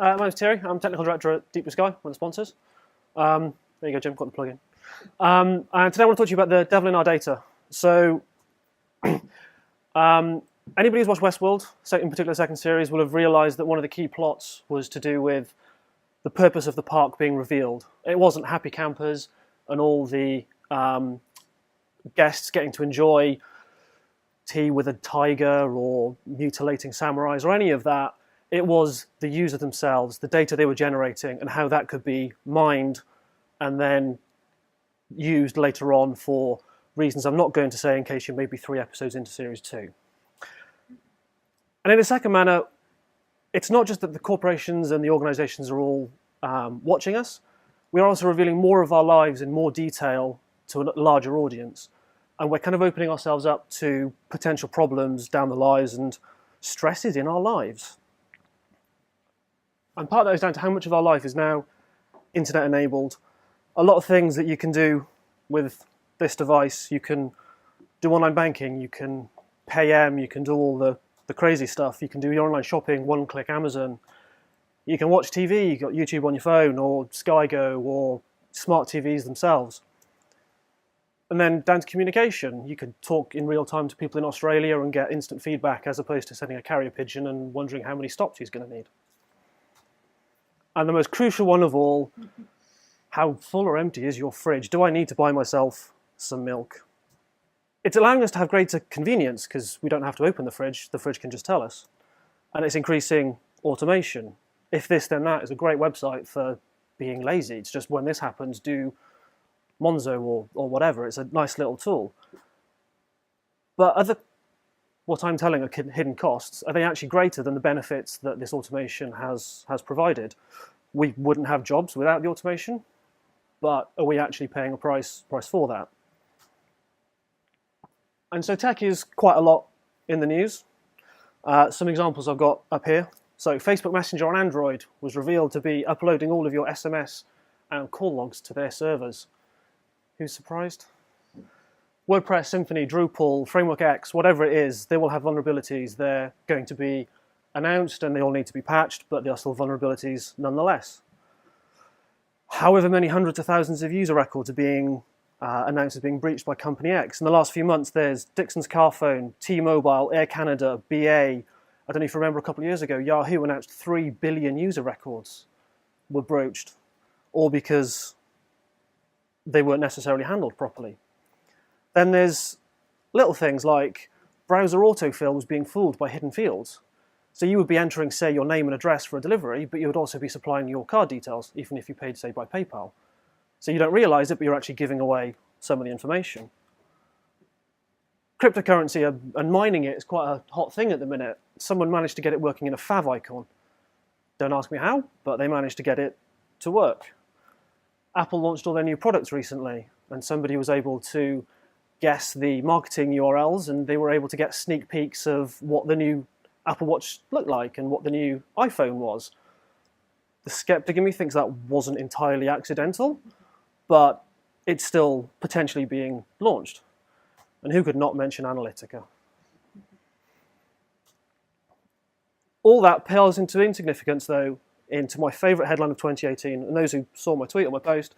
My name's Thierry. I'm Technical Director at Deep Blue Sky, one of the sponsors. There you go, Jim, got the plug-in. And today I want to talk to you about the devil in our data. So anybody who's watched Westworld, in particular the second series, will have realised that one of the key plots was to do with the purpose of the park being revealed. It wasn't happy campers and all the guests getting to enjoy tea with a tiger or mutilating samurais or any of that. It was the user themselves, the data they were generating, and how that could be mined and then used later on for reasons I'm not going to say in case you're maybe 3 episodes into Series 2. And in a second manner, it's not just that the corporations and the organizations are all watching us. We are also revealing more of our lives in more detail to a larger audience. And we're kind of opening ourselves up to potential problems down the lines and stresses in our lives. And part of that is down to how much of our life is now internet enabled. A lot of things that you can do with this device. You can do online banking, you can pay you can do all the crazy stuff. You can do your online shopping, one-click Amazon. You can watch TV, you've got YouTube on your phone, or Sky Go, or smart TVs themselves. And then down to communication. You can talk in real time to people in Australia and get instant feedback as opposed to sending a carrier pigeon and wondering how many stops he's going to need. And the most crucial one of all, how full or empty is your fridge? Do I need to buy myself some milk? It's allowing us to have greater convenience because we don't have to open the fridge can just tell us. And it's increasing automation. If this then that is a great website for being lazy. It's just when this happens, do Monzo or whatever. It's a nice little tool. But what I'm telling are hidden costs, are they actually greater than the benefits that this automation has provided? We wouldn't have jobs without the automation, but are we actually paying a price for that? And so tech is quite a lot in the news. Some examples I've got up here. So Facebook Messenger on Android was revealed to be uploading all of your SMS and call logs to their servers. Who's surprised? WordPress, Symfony, Drupal, Framework X, whatever it is, they will have vulnerabilities. They're going to be announced and they all need to be patched, but they are still vulnerabilities nonetheless. However many hundreds of thousands of user records are being announced as being breached by Company X. In the last few months, there's Dixon's Carphone, T-Mobile, Air Canada, BA. I don't know if you remember a couple of years ago, Yahoo announced 3 billion user records were broached, all because they weren't necessarily handled properly. Then there's little things like browser autofill was being fooled by hidden fields. So you would be entering, say, your name and address for a delivery, but you would also be supplying your card details, even if you paid, say, by PayPal. So you don't realize it, but you're actually giving away some of the information. Cryptocurrency and mining it is quite a hot thing at the minute. Someone managed to get it working in a favicon. Don't ask me how, but they managed to get it to work. Apple launched all their new products recently, and somebody was able to guess the marketing URLs, and they were able to get sneak peeks of what the new Apple Watch looked like and what the new iPhone was. The skeptic in me thinks that wasn't entirely accidental, but it's still potentially being launched. And who could not mention Analytica? All that pales into insignificance, though, into my favourite headline of 2018. And those who saw my tweet or my post,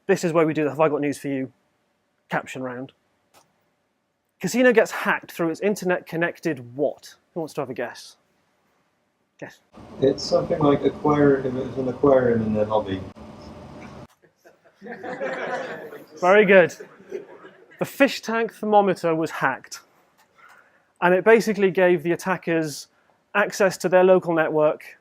this is where we do the Have I Got News For You caption round. Casino gets hacked through its internet-connected what? Who wants to have a guess? Guess. It's something like aquarium. It was an aquarium in their lobby. Very good. The fish tank thermometer was hacked. And it basically gave the attackers access to their local network.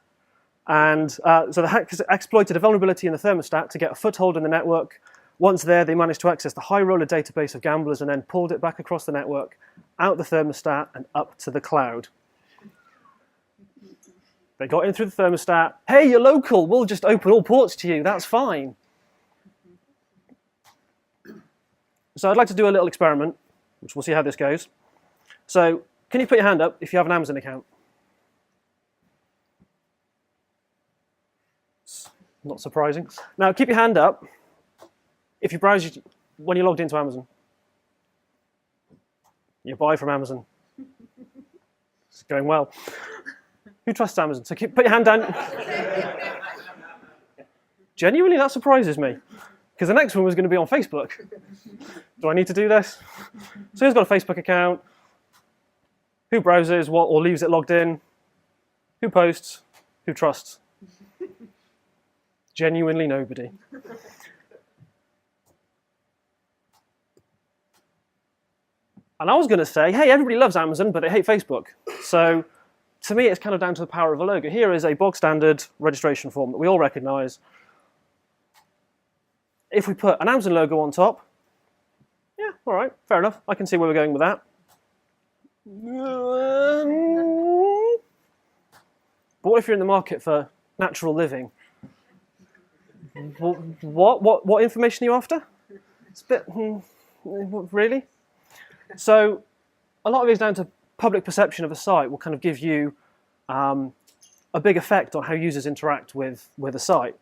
And so the hackers exploited a vulnerability in the thermostat to get a foothold in the network. Once there, they managed to access the high roller database of gamblers and then pulled it back across the network, out the thermostat and up to the cloud. They got in through the thermostat. Hey, you're local. We'll just open all ports to you. That's fine. So I'd like to do a little experiment, which we'll see how this goes. So can you put your hand up if you have an Amazon account? It's not surprising. Now keep your hand up if you browse when you logged into Amazon. You buy from Amazon. It's going well. Who trusts Amazon? So put your hand down. Genuinely, that surprises me. Because the next one was going to be on Facebook. Do I need to do this? So who's got a Facebook account? Who browses what or leaves it logged in? Who posts? Who trusts? Genuinely nobody. And I was going to say, hey, everybody loves Amazon, but they hate Facebook. So to me, it's kind of down to the power of a logo. Here is a bog standard registration form that we all recognize. If we put an Amazon logo on top, yeah, all right, fair enough. I can see where we're going with that. But what if you're in the market for natural living? What information are you after? It's a bit, really? So a lot of it is down to public perception of a site will kind of give you a big effect on how users interact with a site.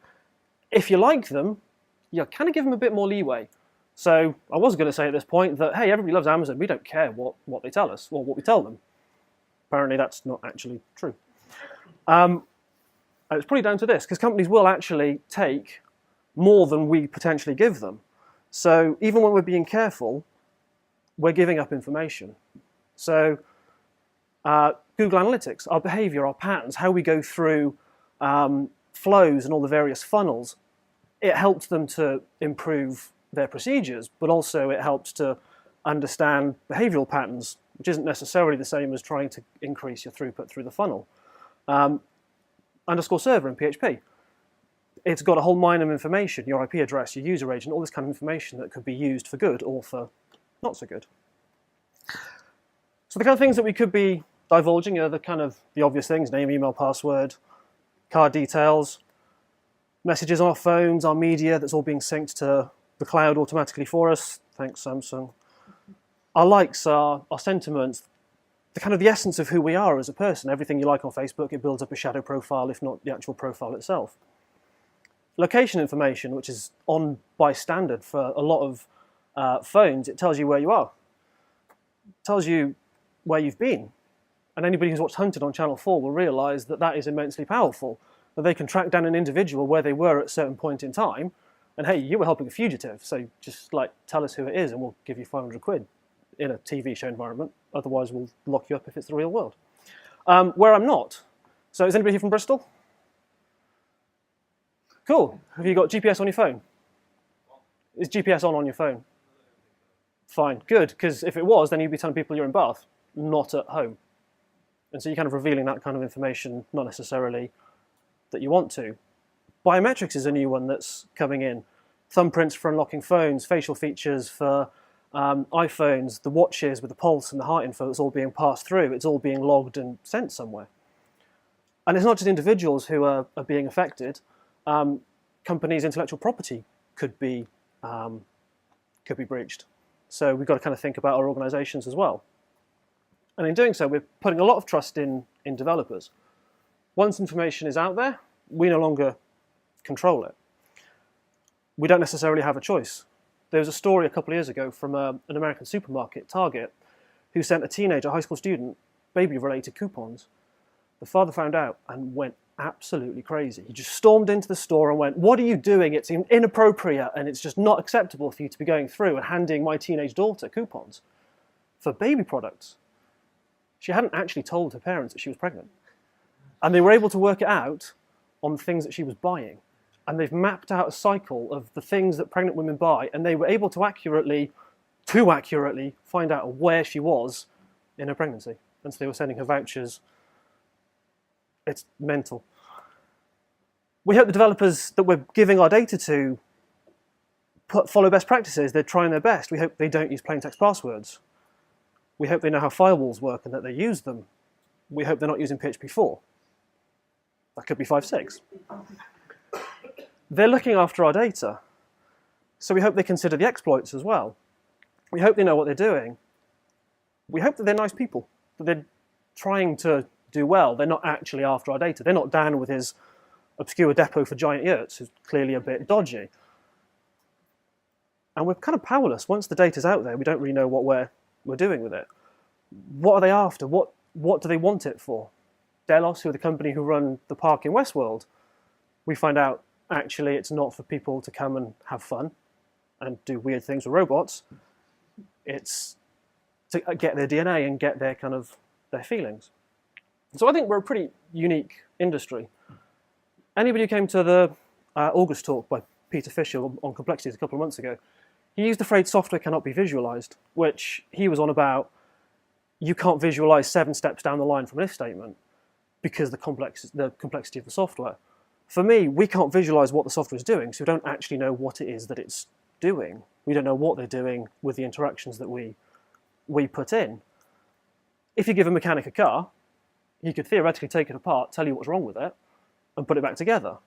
If you like them, you kind of give them a bit more leeway. So I was going to say at this point that, hey, everybody loves Amazon. We don't care what they tell us or what we tell them. Apparently that's not actually true. And it's probably down to this, because companies will actually take more than we potentially give them. So even when we're being careful, we're giving up information. So Google Analytics, our behavior, our patterns, how we go through flows and all the various funnels, it helps them to improve their procedures, but also it helps to understand behavioral patterns, which isn't necessarily the same as trying to increase your throughput through the funnel. Underscore server in PHP. It's got a whole mine of information, your IP address, your user agent, all this kind of information that could be used for good or for not so good. So the kind of things that we could be divulging are the obvious things: name, email, password, card details, messages on our phones, our media that's all being synced to the cloud automatically for us. Thanks, Samsung. Our likes, our sentiments, the essence of who we are as a person. Everything you like on Facebook, it builds up a shadow profile, if not the actual profile itself. Location information, which is on by standard for a lot of phones, it tells you where you are. It tells you where you've been. And anybody who's watched Hunted on Channel 4 will realise that that is immensely powerful, that they can track down an individual where they were at a certain point in time, and hey, you were helping a fugitive, so just tell us who it is and we'll give you 500 quid in a TV show environment. Otherwise we'll lock you up if it's the real world. Where I'm not. So is anybody here from Bristol? Cool. Have you got GPS on your phone? Is GPS on your phone? Fine, good, because if it was, then you'd be telling people you're in Bath, not at home. And so you're kind of revealing that kind of information, not necessarily that you want to. Biometrics is a new one that's coming in. Thumbprints for unlocking phones, facial features for iPhones, the watches with the pulse and the heart info, it's all being passed through. It's all being logged and sent somewhere. And it's not just individuals who are being affected. Companies' intellectual property could be breached. So we've got to kind of think about our organizations as well. And in doing so, we're putting a lot of trust in developers. Once information is out there, we no longer control it. We don't necessarily have a choice. There was a story a couple of years ago from an American supermarket, Target, who sent a teenager, high school student, baby-related coupons. The father found out and went absolutely crazy. He just stormed into the store and went, "What are you doing? It's inappropriate and it's just not acceptable for you to be going through and handing my teenage daughter coupons for baby products." She hadn't actually told her parents that she was pregnant. And they were able to work it out on the things that she was buying. And they've mapped out a cycle of the things that pregnant women buy, and they were able to too accurately, find out where she was in her pregnancy. And so they were sending her vouchers. It's mental. We hope the developers that we're giving our data to follow best practices. They're trying their best. We hope they don't use plain text passwords. We hope they know how firewalls work and that they use them. We hope they're not using PHP4. That could be 5.6. They're looking after our data. So we hope they consider the exploits as well. We hope they know what they're doing. We hope that they're nice people, that they're trying to do well. They're not actually after our data. They're not Dan with his obscure depot for giant yurts, who's clearly a bit dodgy. And we're kind of powerless. Once the data's out there, we don't really know what we're doing with it. What are they after? What do they want it for? Delos, who are the company who run the park in Westworld, we find out actually it's not for people to come and have fun and do weird things with robots. It's to get their DNA and get their kind of their feelings. So I think we're a pretty unique industry. Anybody who came to the August talk by Peter Fisher on complexities a couple of months ago, he used the phrase software cannot be visualized, which he was on about you can't visualize 7 steps down the line from an if statement because the complexity of the software. For me, we can't visualize what the software is doing, so we don't actually know what it is that it's doing. We don't know what they're doing with the interactions that we put in. If you give a mechanic a car, he could theoretically take it apart, tell you what's wrong with it, and put it back together.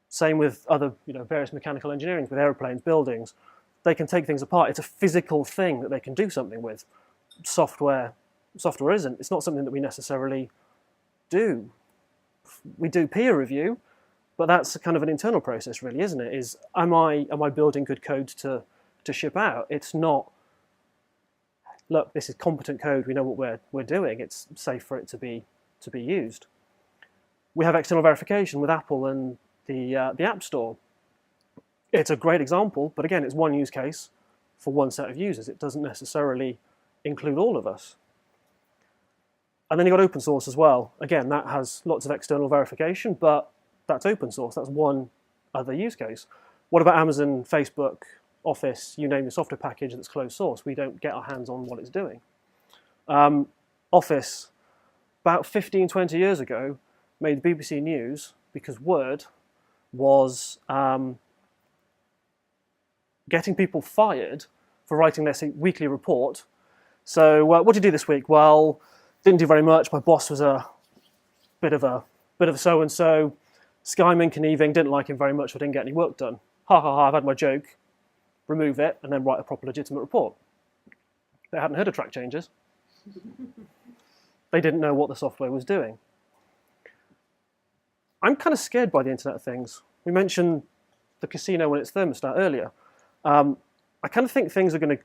Same with other, various mechanical engineering, with aeroplanes, buildings. They can take things apart. It's a physical thing that they can do something with. Software isn't. It's not something that we necessarily do. We do peer review, but that's kind of an internal process, really, isn't it? Is am I building good code to ship out? It's not. Look, this is competent code. We know what we're doing. It's safe for it to be used. We have external verification with Apple and the App Store. It's a great example, but again, it's one use case for one set of users. It doesn't necessarily include all of us. And then you've got open source as well. Again, that has lots of external verification, but that's open source. That's one other use case. What about Amazon, Facebook, Office, you name your software package that's closed source? We don't get our hands on what it's doing. Office, about 15, 20 years ago, made the BBC News because Word was getting people fired for writing their weekly report. So what did you do this week? Well, didn't do very much. My boss was a bit of a so-and-so, scheming, conniving, didn't like him very much, I didn't get any work done. Ha ha ha, I've had my joke. Remove it, and then write a proper legitimate report. They hadn't heard of track changes. They didn't know what the software was doing. I'm kind of scared by the Internet of Things. We mentioned the casino and its thermostat earlier. I kind of think things are going to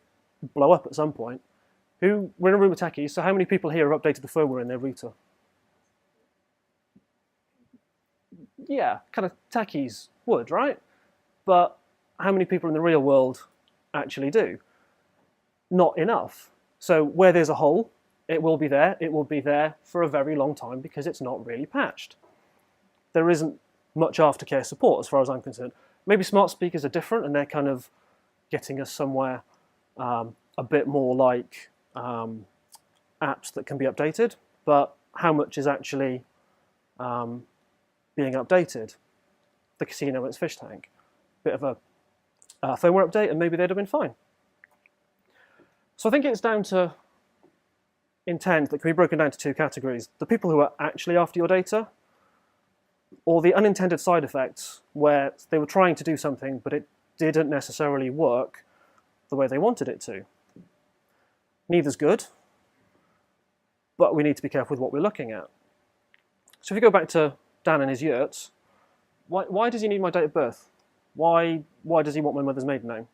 blow up at some point. We're in a room of techies, so how many people here have updated the firmware in their router? Yeah, kind of techies would, right? But how many people in the real world actually do? Not enough. So where there's a hole, it will be there. It will be there for a very long time because it's not really patched. There isn't much aftercare support as far as I'm concerned. Maybe smart speakers are different and they're kind of getting us somewhere a bit more like apps that can be updated, but how much is actually being updated? The casino and its fish tank. Bit of a firmware update and maybe they'd have been fine. So I think it's down to intent that can be broken down to 2 categories. The people who are actually after your data, or the unintended side effects where they were trying to do something but it didn't necessarily work the way they wanted it to. Neither's good, but we need to be careful with what we're looking at. So if we go back to Dan and his yurts, why does he need my date of birth? Why does he want my mother's maiden name?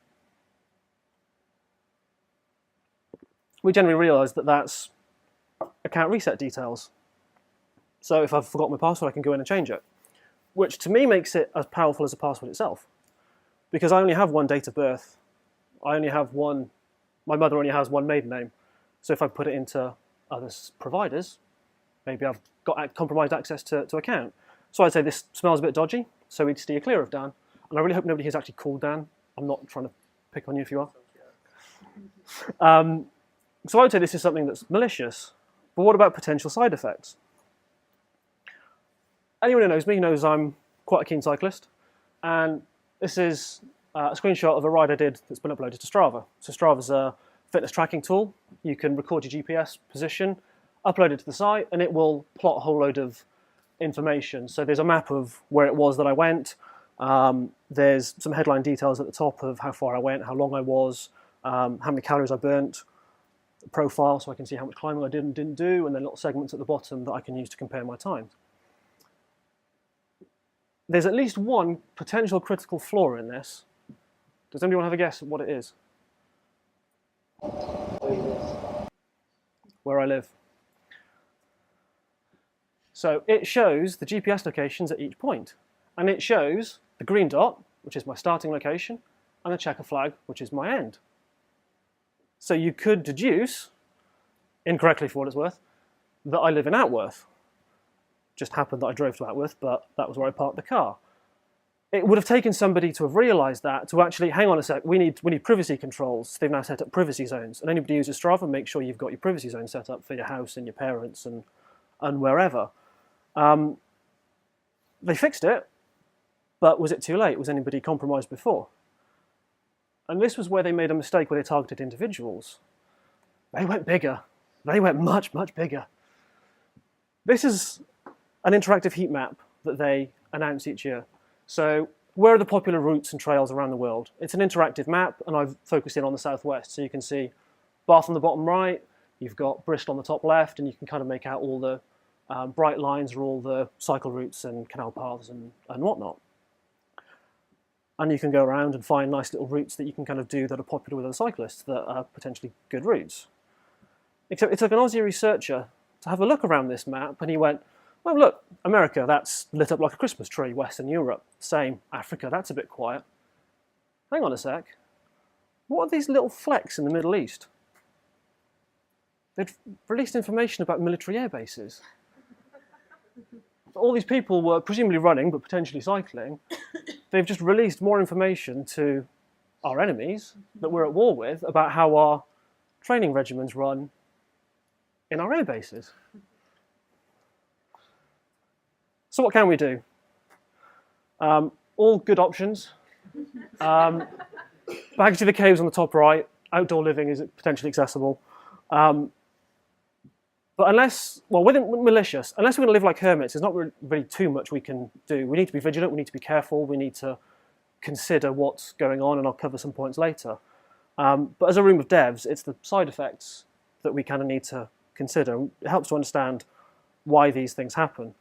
We generally realise that that's account reset details. So if I've forgotten my password, I can go in and change it, which to me makes it as powerful as the password itself, because I only have one date of birth. I only have one. My mother only has one maiden name. So if I put it into other providers, maybe I've got compromised access to account. So I'd say this smells a bit dodgy, so we'd steer clear of Dan. And I really hope nobody here's actually called Dan. I'm not trying to pick on you if you are. So I would say this is something that's malicious. But what about potential side effects? Anyone who knows me knows I'm quite a keen cyclist. And this is a screenshot of a ride I did that's been uploaded to Strava. So Strava's a fitness tracking tool. You can record your GPS position, upload it to the site, and it will plot a whole load of information. So there's a map of where it was that I went. There's some headline details at the top of how far I went, how long I was, how many calories I burnt, profile so I can see how much climbing I did and didn't do, and then little segments at the bottom that I can use to compare my times. There's at least one potential critical flaw in this. Does anyone have a guess at what it is? Where I live. So it shows the GPS locations at each point. And it shows the green dot, which is my starting location, and the checker flag, which is my end. So you could deduce, incorrectly for what it's worth, that I live in Outworth. Just happened that I drove to Outworth, but that was where I parked the car. It would have taken somebody to have realised that, to actually, hang on a sec, we need privacy controls. They've now set up privacy zones. And anybody who uses Strava, make sure you've got your privacy zone set up for your house and your parents and wherever. They fixed it, but was it too late? Was anybody compromised before? And this was where they made a mistake where they targeted individuals. They went bigger. They went much, much bigger. This is an interactive heat map that they announce each year. So where are the popular routes and trails around the world? It's an interactive map, and I've focused in on the southwest. So you can see Bath on the bottom right, you've got Bristol on the top left, and you can kind of make out all the bright lines are all the cycle routes and canal paths and whatnot. And you can go around and find nice little routes that you can kind of do that are popular with other cyclists that are potentially good routes. Except it took an Aussie researcher to have a look around this map, and he went, well, look, America, that's lit up like a Christmas tree. Western Europe, same. Africa, that's a bit quiet. Hang on a sec. What are these little flecks in the Middle East? They'd released information about military air bases. All these people were presumably running, but potentially cycling. They've just released more information to our enemies that we're at war with about how our training regimens run in our air bases. So what can we do? All good options. Back to the caves on the top right. Outdoor living is potentially accessible. But unless, well, within malicious, unless we're going to live like hermits, there's not really too much we can do. We need to be vigilant, we need to be careful, we need to consider what's going on, and I'll cover some points later. But as a room of devs, it's the side effects that we kind of need to consider. It helps to understand why these things happen.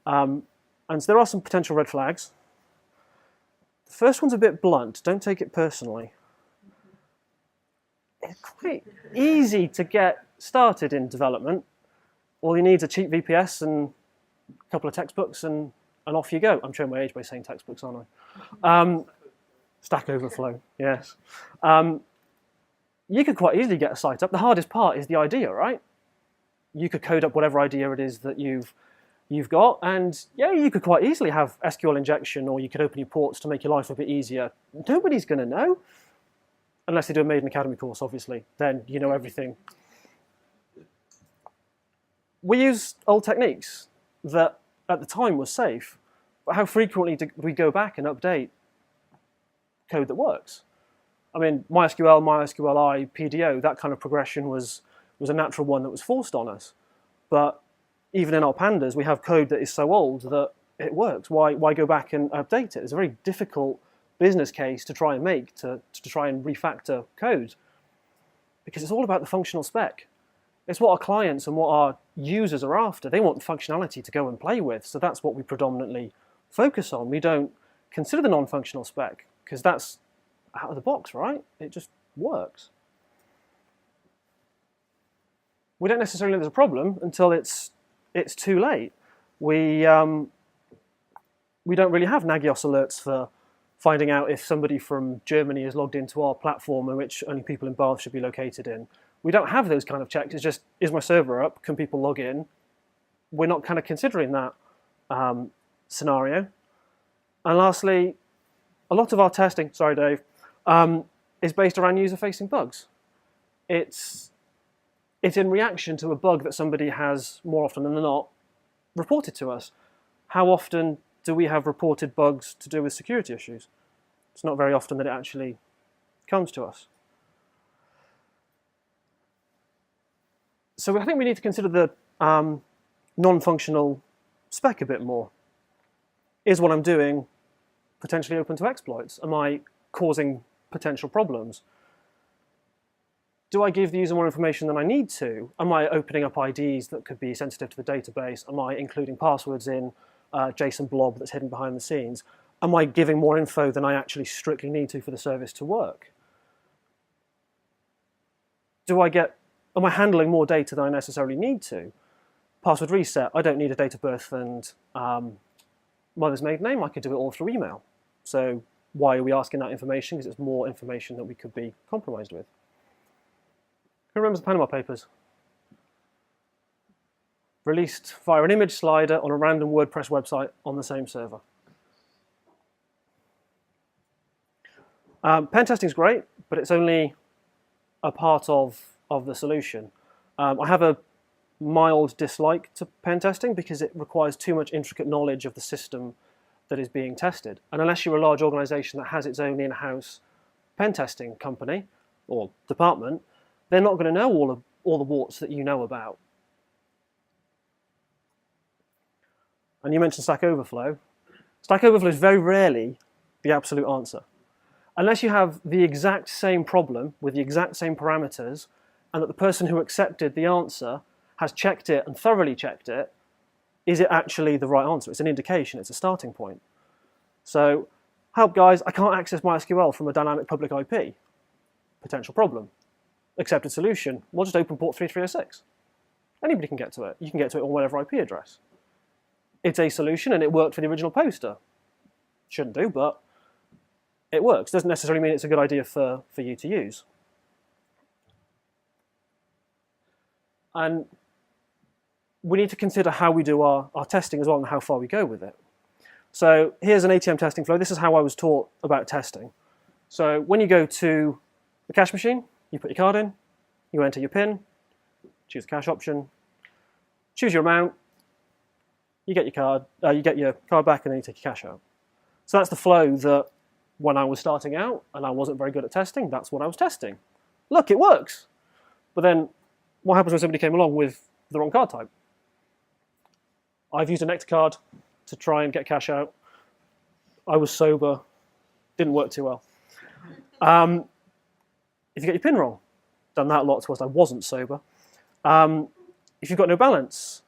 And so there are some potential red flags. The first one's a bit blunt. Don't take it personally. It's quite easy to get started in development. All you need is a cheap VPS and a couple of textbooks, and off you go. I'm showing my age by saying textbooks, aren't I? Stack Overflow, yes. You could quite easily get a site up. The hardest part is the idea, right? You could code up whatever idea it is that you've got, and yeah, you could quite easily have SQL injection, or you could open your ports to make your life a bit easier. Nobody's going to know, unless they do a Maiden Academy course, obviously. Then you know everything. We use old techniques that at the time were safe, but how frequently do we go back and update code that works? I mean, MySQL, MySQLi, PDO, that kind of progression was a natural one that was forced on us. But even in our pandas, we have code that is so old that it works. Why go back and update it? It's a very difficult business case to try and make, to try and refactor code, because it's all about the functional spec. It's what our clients and what our users are after. They want functionality to go and play with, so that's what we predominantly focus on. We don't consider the non-functional spec, because that's out of the box, right? It just works. We don't necessarily know there's a problem until it's too late. We don't really have Nagios alerts for finding out if somebody from Germany is logged into our platform and which only people in Bath should be located in. We don't have those kind of checks. It's just, is my server up? Can people log in? We're not kind of considering that scenario. And lastly, a lot of our testing, sorry Dave, is based around user-facing bugs. It's in reaction to a bug that somebody has, more often than not, reported to us. How often do we have reported bugs to do with security issues? It's not very often that it actually comes to us. So I think we need to consider the non-functional spec a bit more. Is what I'm doing potentially open to exploits? Am I causing potential problems? Do I give the user more information than I need to? Am I opening up IDs that could be sensitive to the database? Am I including passwords in JSON blob that's hidden behind the scenes? Am I giving more info than I actually strictly need to for the service to work? Am I handling more data than I necessarily need to? password reset, I don't need a date of birth and mother's maiden name. I could do it all through email. So why are we asking that information? Because it's more information that we could be compromised with. Who remembers the Panama Papers? Released via an image slider on a random WordPress website on the same server. Pen testing is great, but it's only a part of the solution. I have a mild dislike to pen testing because it requires too much intricate knowledge of the system that is being tested. And unless you're a large organization that has its own in-house pen testing company or department, they're not going to know all the warts that you know about. And you mentioned Stack Overflow. Stack Overflow is very rarely the absolute answer. Unless you have the exact same problem with the exact same parameters, and that the person who accepted the answer has checked it and thoroughly checked it, is it actually the right answer? It's an indication, it's a starting point. So, help guys, I can't access MySQL from a dynamic public IP. Potential problem. Accepted solution, we'll just open port 3306. Anybody can get to it. You can get to it on whatever IP address. It's a solution and it worked for the original poster. Shouldn't do, but it works. Doesn't necessarily mean it's a good idea for you to use. And we need to consider how we do our testing as well and how far we go with it. So here's an ATM testing flow. This is how I was taught about testing. So when you go to the cash machine, you put your card in, you enter your PIN, choose the cash option, choose your amount, you get your card back and then you take your cash out. So that's the flow that when I was starting out and I wasn't very good at testing, that's what I was testing. Look, it works. But then what happens when somebody came along with the wrong card type? I've used a Nectar card to try and get cash out. I was sober, didn't work too well. If you get your PIN wrong, done that a lot whilst I wasn't sober. If you've got no balance,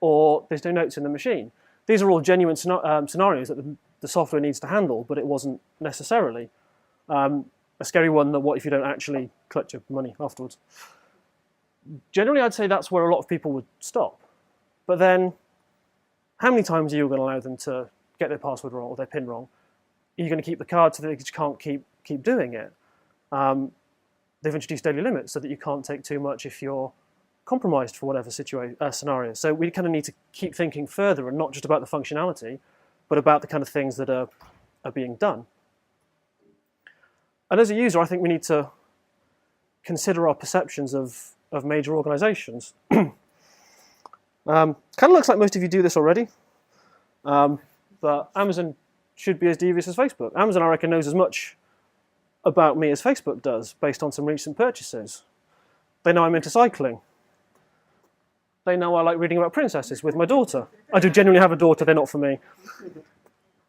or there's no notes in the machine. These are all genuine scenarios that the software needs to handle, but it wasn't necessarily. A scary one, that what if you don't actually collect your money afterwards? Generally, I'd say that's where a lot of people would stop. But then, how many times are you going to allow them to get their password wrong or their PIN wrong? Are you going to keep the card so that they just can't keep doing it? They've introduced daily limits so that you can't take too much if you're compromised for whatever scenario. So we kind of need to keep thinking further and not just about the functionality, but about the kind of things that are being done. And as a user, I think we need to consider our perceptions of major organizations. Kind of looks like most of you do this already, but Amazon should be as devious as Facebook. Amazon, I reckon, knows as much about me as Facebook does based on some recent purchases. They know I'm into cycling. They know I like reading about princesses with my daughter. I do genuinely have a daughter, they're not for me.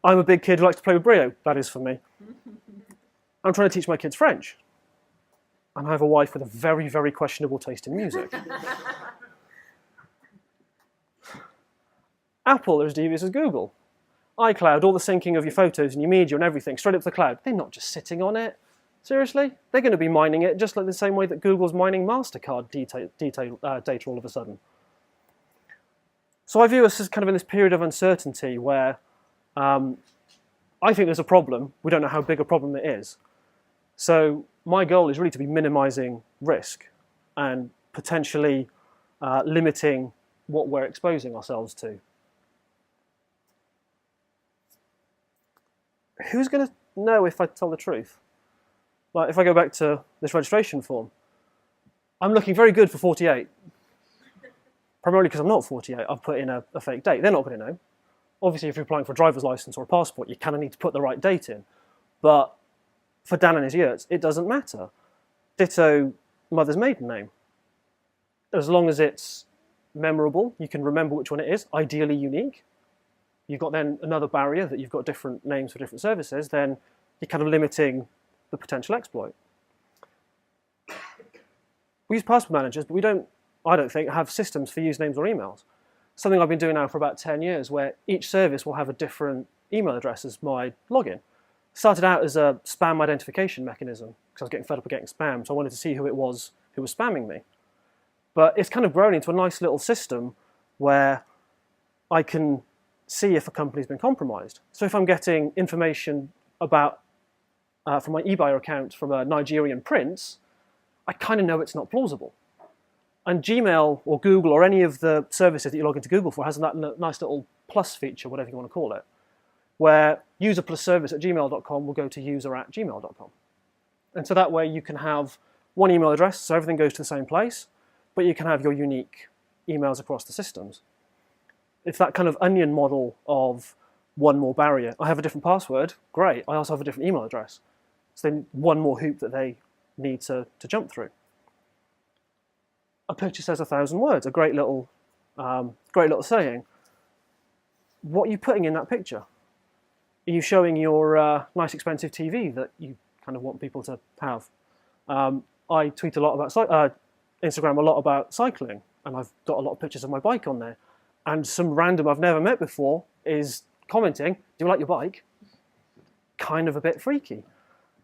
I'm a big kid who likes to play with Brio, that is for me. I'm trying to teach my kids French. And I have a wife with a very, very questionable taste in music. Apple are as devious as Google. iCloud, all the syncing of your photos and your media and everything, straight up to the cloud. They're not just sitting on it. Seriously? They're going to be mining it just like the same way that Google's mining MasterCard data all of a sudden. So I view us as kind of in this period of uncertainty where I think there's a problem. We don't know how big a problem it is. So my goal is really to be minimizing risk and potentially limiting what we're exposing ourselves to. Who's going to know if I tell the truth? Like if I go back to this registration form, I'm looking very good for 48. Primarily because I'm not 48, I've put in a fake date. They're not going to know. Obviously, if you're applying for a driver's license or a passport, you kind of need to put the right date in. But for Dan and his yurts, it doesn't matter. Ditto mother's maiden name. As long as it's memorable, you can remember which one it is, ideally unique. You've got then another barrier that you've got different names for different services, then you're kind of limiting the potential exploit. We use password managers, but I don't think, have systems for usernames or emails. Something I've been doing now for about 10 years, where each service will have a different email address as my login. Started out as a spam identification mechanism, because I was getting fed up with getting spam, so I wanted to see who it was who was spamming me. But it's kind of grown into a nice little system where I can see if a company's been compromised. So if I'm getting information about from my eBay account from a Nigerian prince, I kind of know it's not plausible. And Gmail or Google or any of the services that you log into Google for has that nice little plus feature, whatever you want to call it, where user plus service at gmail.com will go to user at gmail.com. And so that way you can have one email address, so everything goes to the same place, but you can have your unique emails across the systems. It's that kind of onion model of one more barrier. I have a different password, great. I also have a different email address. So then one more hoop that they need to jump through. A picture says 1,000 words, a great little saying. What are you putting in that picture? Are you showing your nice expensive TV that you kind of want people to have? I tweet a lot about Instagram a lot about cycling, and I've got a lot of pictures of my bike on there. And some random I've never met before is commenting, "Do you like your bike?" Kind of a bit freaky.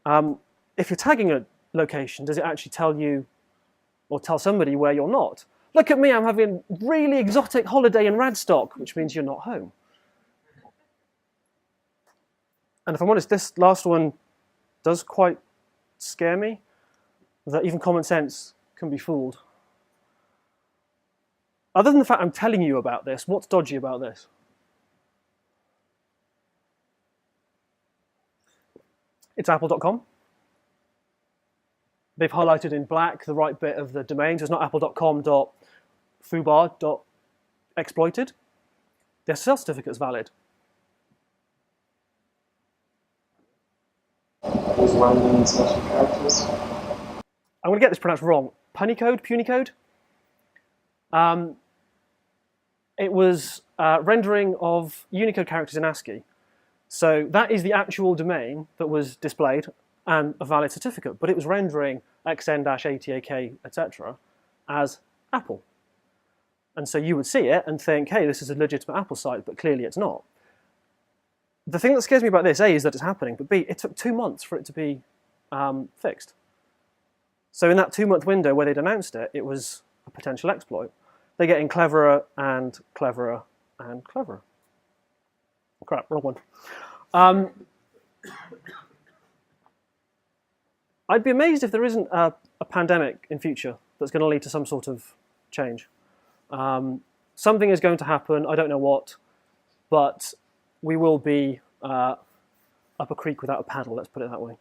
If you're tagging a location, does it actually tell you or tell somebody where you're not? Look at me, I'm having a really exotic holiday in Radstock, which means you're not home. And if I'm honest, this last one does quite scare me, that even common sense can be fooled. Other than the fact I'm telling you about this, what's dodgy about this? It's apple.com. They've highlighted in black the right bit of the domain, so it's not apple.com.foobar.exploited. Their SSL certificate is valid. There's random special characters. I'm going to get this pronounced wrong. Punycode? It was rendering of Unicode characters in ASCII. So that is the actual domain that was displayed and a valid certificate, but it was rendering xn-atak, etc. as Apple. And so you would see it and think, hey, this is a legitimate Apple site, but clearly it's not. The thing that scares me about this, A, is that it's happening, but B, it took 2 months for it to be fixed. So in that 2-month window where they'd announced it, it was a potential exploit. They're getting cleverer and cleverer and cleverer. Crap, wrong one. I'd be amazed if there isn't a pandemic in future that's going to lead to some sort of change. Something is going to happen, I don't know what, but we will be up a creek without a paddle, let's put it that way.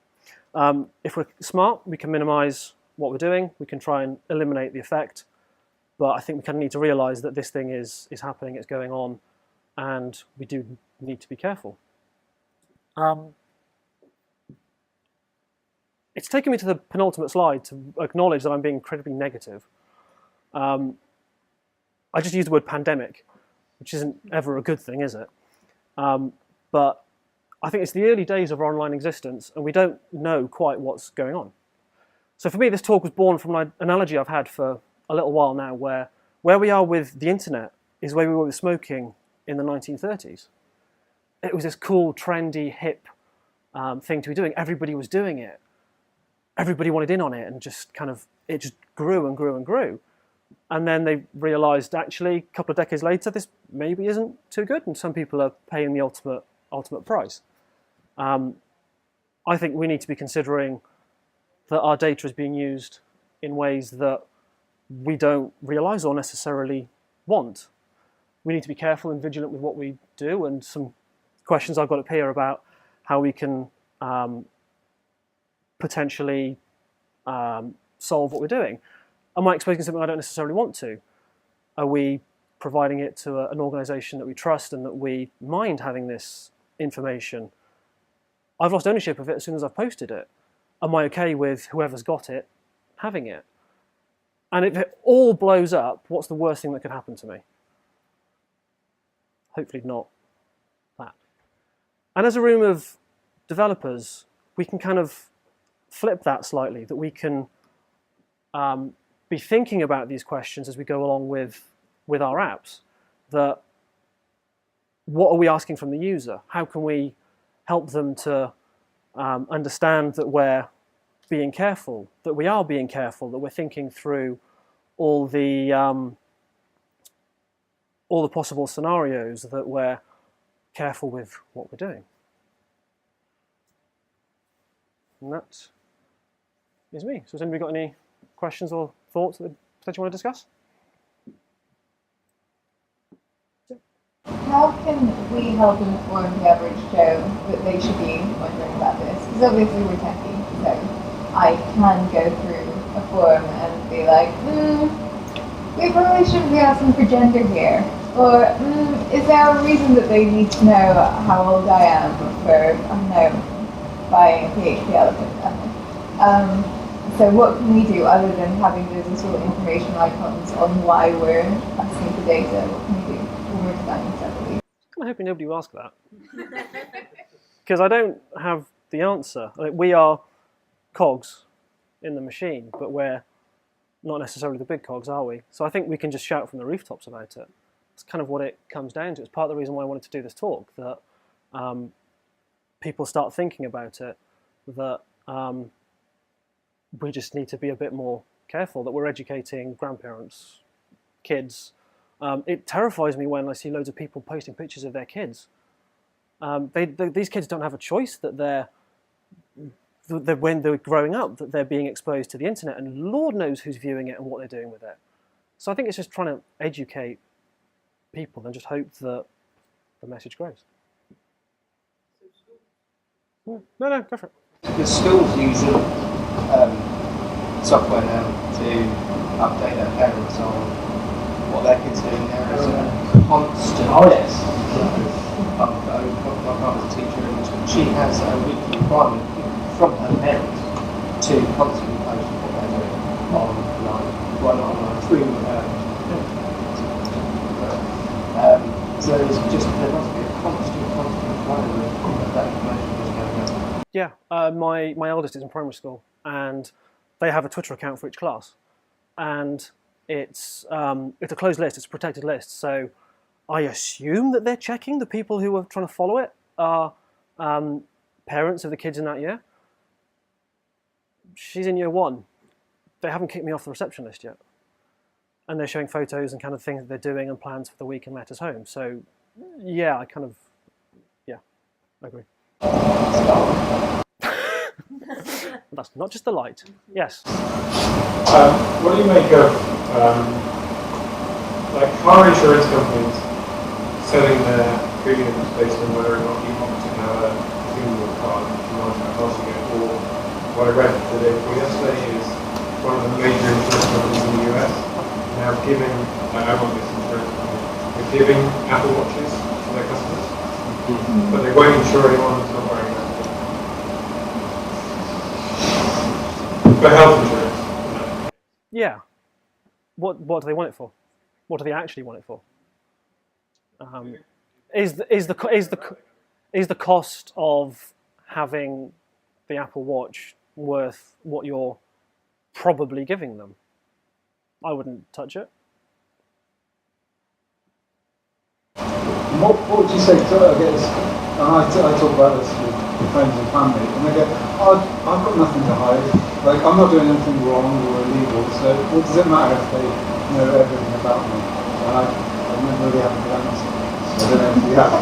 If we're smart, we can minimize what we're doing, we can try and eliminate the effect, but I think we kind of need to realize that this thing is happening, it's going on, and we do need to be careful. It's taken me to the penultimate slide to acknowledge that I'm being incredibly negative. I just used the word pandemic, which isn't ever a good thing, is it? But I think it's the early days of our online existence, and we don't know quite what's going on. So for me, this talk was born from an analogy I've had for a little while now, where we are with the internet is where we were with smoking in the 1930s. It was this cool, trendy, hip thing to be doing. Everybody was doing it. Everybody wanted in on it, and it just grew and grew and grew. And then they realized, actually, a couple of decades later, this maybe isn't too good, and some people are paying the ultimate price. I think we need to be considering that our data is being used in ways that we don't realize or necessarily want. We need to be careful and vigilant with what we do, and some questions I've got up here about how we can potentially solve what we're doing. Am I exposing something I don't necessarily want to? Are we providing it to an organization that we trust and that we mind having this information? I've lost ownership of it as soon as I've posted it. Am I okay with whoever's got it having it? And if it all blows up, what's the worst thing that could happen to me? Hopefully not that. And as a room of developers, we can kind of flip that slightly, that we can be thinking about these questions as we go along with our apps. That what are we asking from the user? How can we help them to understand that we're being careful, that we are being careful, that we're thinking through all the all the possible scenarios, that we're careful with what we're doing. And that is me. So has anybody got any questions or thoughts that they potentially want to discuss? How can we help inform the average Joe that they should be wondering about this? Because obviously we're techie, so I can go through a forum and be like, we probably shouldn't be asking for gender here. Or, is there a reason that they need to know how old I am for, I don't know, buying a PHP elephant? So what can we do other than having those little information icons on why we're asking for data? What can we do when we're designing separately? I'm hoping nobody will ask that. Because I don't have the answer. Like, we are cogs in the machine, but we're not necessarily the big cogs, are we? So I think we can just shout from the rooftops about it. It's kind of what it comes down to. It's part of the reason why I wanted to do this talk, that people start thinking about it, that we just need to be a bit more careful, that we're educating grandparents, kids. It terrifies me when I see loads of people posting pictures of their kids. These kids don't have a choice, that when they're growing up, that they're being exposed to the internet, and Lord knows who's viewing it and what they're doing with it. So I think it's just trying to educate people and just hope that the message grows. No, go for it. The schools using software now to update their parents on what their kids are doing. There is a constant. Oh yes. My mum is a teacher, and she has a weekly requirement from her parents to constantly post what they're doing online. Well, not online, through. So there must be a constant flow of that information that's going on. Yeah, my eldest is in primary school, and they have a Twitter account for each class, and it's a closed list, it's a protected list. So I assume that they're checking the people who are trying to follow it are parents of the kids in that year. She's in year 1. They haven't kicked me off the reception list yet, and they're showing photos and kind of things that they're doing and plans for the week and letters home. So yeah, I agree. That's not just the light. Yes. What do you make of like car insurance companies selling their premiums based on whether or not you want to have a thing in your car, if you want to have passing it, or what I read the day before yesterday is one of the major insurance companies in the US now giving, I want this insurance company, they're giving Apple Watches to their customers, but they won't insure anyone who's not wearing that. For health insurance. Yeah. What do they want it for? What do they actually want it for? Is the cost of having the Apple Watch worth what you're probably giving them? I wouldn't touch it. What would you say to, I guess, and I talk about this with friends and family, and they go, oh, I've got nothing to hide, like I'm not doing anything wrong or illegal, so what does it matter if they know everything about me? And I never really have a good answer. So I don't know if you have.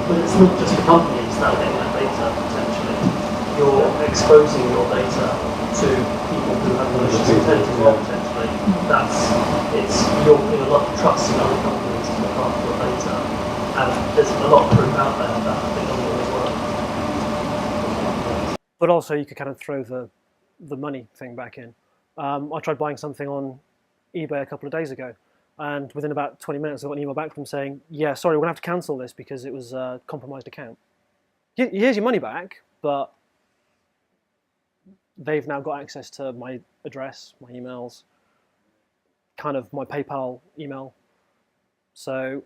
But it's not just the companies that are getting that data, potentially. You're exposing your data to people who have malicious intent as well, potentially. You're putting a lot of trust in other companies to look after your data. And there's a lot of proof out there that I think doesn't always work. But also you could kind of throw the money thing back in. I tried buying something on eBay a couple of days ago, and within about 20 minutes I got an email back from them saying, yeah, sorry, we're going to have to cancel this because it was a compromised account. Here's your money back, but they've now got access to my address, my emails, kind of my PayPal email. So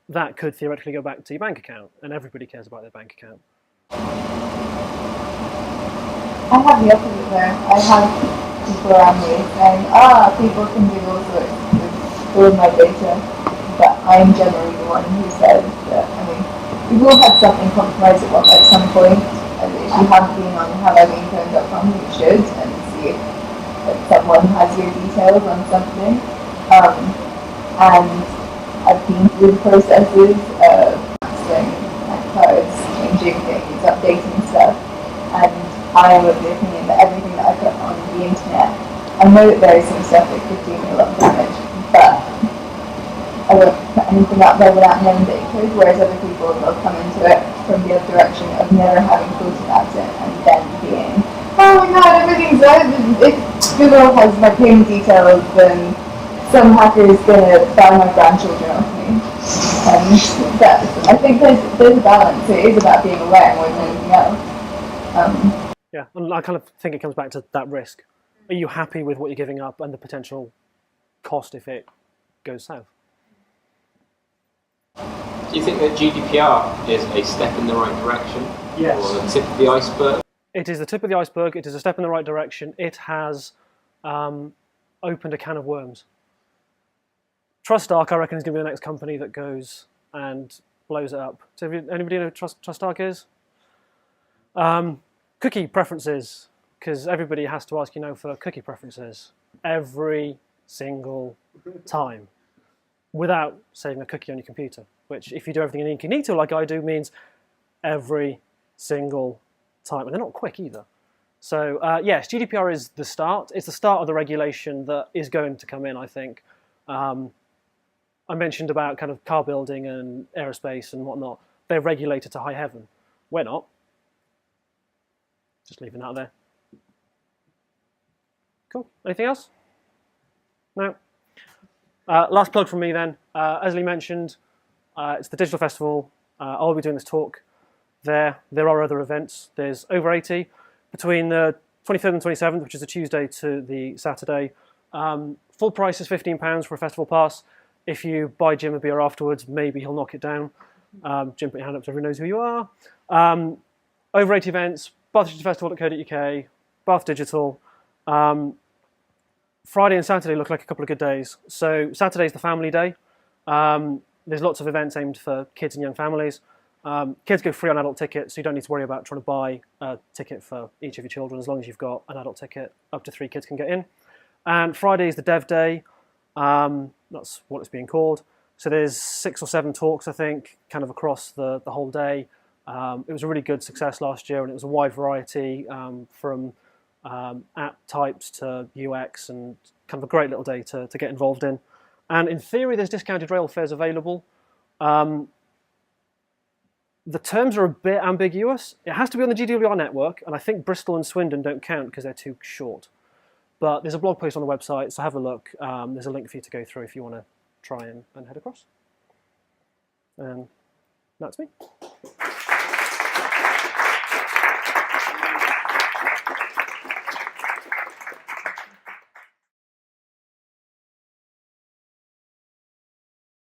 that could theoretically go back to your bank account, and everybody cares about their bank account. I have the opposite there. I have people around me saying, people can do all sorts with all of my data, but I'm generally the one who says that, we've all had something compromised at some point, and if you haven't been on haveibeenphoned.com, you should, and see if someone has your details on something. and I've been through the processes of cancelling codes, changing things, updating stuff, and I am of the opinion that everything that I put on the internet, I know that there is some stuff that could do me a lot of damage, but I won't put anything out there without knowing that it could, whereas other people will come into it from the other direction of never having thought about it and then being, oh my god, everything's good. If Google has my payment details, then some hacker is going to buy my grandchildren off me. And I think there's a balance. It is about being aware more than anything else. Yeah, and I kind of think it comes back to that risk. Are you happy with what you're giving up and the potential cost if it goes south? Do you think that GDPR is a step in the right direction? Yes. Or the tip of the iceberg? It is the tip of the iceberg. It is a step in the right direction. It has opened a can of worms. TrustArc, I reckon, is going to be the next company that goes and blows it up. So, anybody know what TrustArc is? Cookie preferences, because everybody has to ask, for cookie preferences every single time without saving a cookie on your computer, which, if you do everything in incognito like I do, means every single time. And they're not quick either. So, yes, GDPR is the start. It's the start of the regulation that is going to come in, I think. I mentioned about kind of car building and aerospace and whatnot. They're regulated to high heaven. We're not. Just leaving that there. Cool. Anything else? No? Last plug from me then. As Lee mentioned, it's the Digital Festival. I'll be doing this talk there. There are other events. There's over 80 between the 23rd and 27th, which is the Tuesday to the Saturday. Full price is £15 for a festival pass. If you buy Jim a beer afterwards, maybe he'll knock it down. Jim, put your hand up so everyone knows who you are. Over 80 events, bathdigitalfestival.co.uk, Bath Digital. Friday and Saturday look like a couple of good days. So Saturday's the family day. There's lots of events aimed for kids and young families. Kids go free on adult tickets, so you don't need to worry about trying to buy a ticket for each of your children. As long as you've got an adult ticket, up to 3 kids can get in. And Friday is the Dev Day. That's what it's being called. So there's 6 or 7 talks, I think, kind of across the whole day. It was a really good success last year, and it was a wide variety from app types to UX, and kind of a great little day to get involved in. And in theory, there's discounted rail fares available. The terms are a bit ambiguous. It has to be on the GWR network, and I think Bristol and Swindon don't count because they're too short. But there's a blog post on the website, so have a look. There's a link for you to go through if you want to try and head across. And that's me.